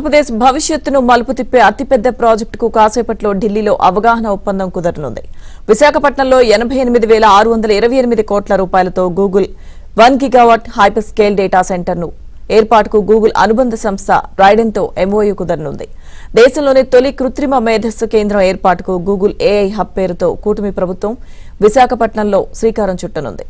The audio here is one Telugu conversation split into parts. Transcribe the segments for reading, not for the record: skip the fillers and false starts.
ఆంధ్రప్రదేశ్ భవిష్యత్తును మలుపు తిప్పే అతిపెద్ద ప్రాజెక్టుకు కాసేపట్లో ఢిల్లీలో అవగాహన ఒప్పందం కుదరనుంది. విశాఖపట్నంలో 88,628 కోట్ల రూపాయలతో Google 1 gigawatt hyper scale data సెంటర్ను ఏర్పాటుకు గూగుల్ అనుబంధ సంస్థ రైడెన్తో ఎంఓయూ కుదరనుంది. దేశంలోని తొలి కృత్రిమ మేధస్సు కేంద్రం ఏర్పాటుకు గూగుల్ ఏఐ హబ్ పేరుతో కూటమి ప్రభుత్వం విశాఖపట్నంలో శ్రీకారం చుట్టనుంది.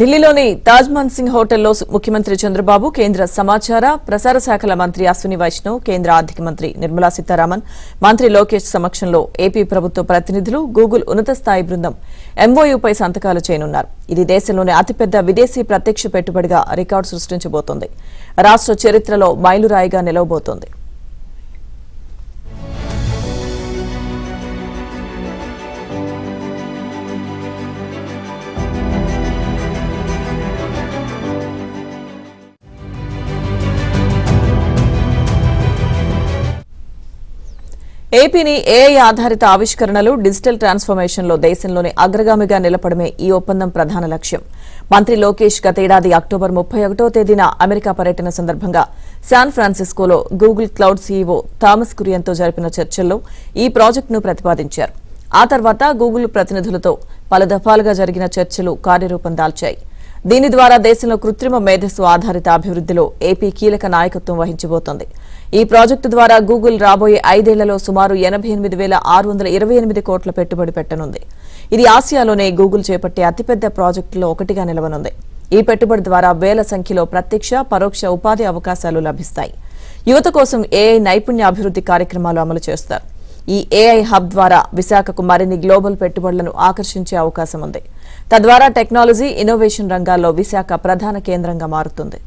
ఢిల్లీలోని తాజ్ మన్సింగ్ హోటల్లో ముఖ్యమంత్రి చంద్రబాబు, కేంద్ర సమాచార ప్రసార శాఖల మంత్రి అశ్విని వైష్ణవ్, కేంద్ర ఆర్థిక మంత్రి నిర్మలా సీతారామన్, మంత్రి లోకేష్ సమక్షంలో ఏపీ ప్రభుత్వ ప్రతినిధులు, గూగుల్ ఉన్నత స్థాయి బృందం ఎంఓయూపై సంతకాలు చేయనున్నారు. ఇది దేశంలోని అతిపెద్ద విదేశీ ప్రత్యక్ష పెట్టుబడిగా రికార్డు సృష్టించబోతోంది. రాష్ట్ర చరిత్రలో మైలురాయిగా నిలవబోతోంది. ఏపీని ఏఐ ఆధారిత ఆవిష్కరణలు, డిజిటల్ ట్రాన్స్ఫర్మేషన్లో దేశంలోని అగ్రగామిగా నిలపడమే ఈ ఒప్పందం ప్రధాన లక్ష్యం. మంత్రి లోకేష్ గతేడాది అక్టోబర్ 31వ తేదీన అమెరికా పర్యటన సందర్భంగా శాన్ ఫ్రాన్సిస్కోలో గూగుల్ క్లౌడ్ సీఈఓ థామస్ కురియన్తో జరిపిన చర్చల్లో ఈ ప్రాజెక్టును ప్రతిపాదించారు. ఆ తర్వాత గూగుల్ ప్రతినిధులతో పలు దఫాలుగా జరిగిన చర్చలు కార్యరూపం దాల్చాయి. దీని ద్వారా దేశంలో కృత్రిమ మేధస్సు ఆధారిత అభివృద్దిలో ఏపీ కీలక నాయకత్వం వహించబోతోంది. ఈ ప్రాజెక్టు ద్వారా గూగుల్ రాబోయే 5 ఏళ్లలో సుమారు 88,628 కోట్ల పెట్టుబడి పెట్టనుంది. ఇది ఆసియాలోనే గూగుల్ చేపట్టే అతిపెద్ద ప్రాజెక్టులో ఒకటిగా నిలవనుంది. ఈ పెట్టుబడి ద్వారా వేల సంఖ్యలో ప్రత్యక్ష, పరోక్ష ఉపాధి అవకాశాలు లభిస్తాయి. యువత కోసం ఏఐ నైపుణ్య అభివృద్ది కార్యక్రమాలు అమలు చేస్తారు. ఈ ఏఐ హబ్ ద్వారా విశాఖకు మరిన్ని గ్లోబల్ పెట్టుబడులను ఆకర్షించే అవకాశం ఉంది. తద్వారా టెక్నాలజీ, ఇన్నోవేషన్ రంగాల్లో విశాఖ ప్రధాన కేంద్రంగా మారుతుంది.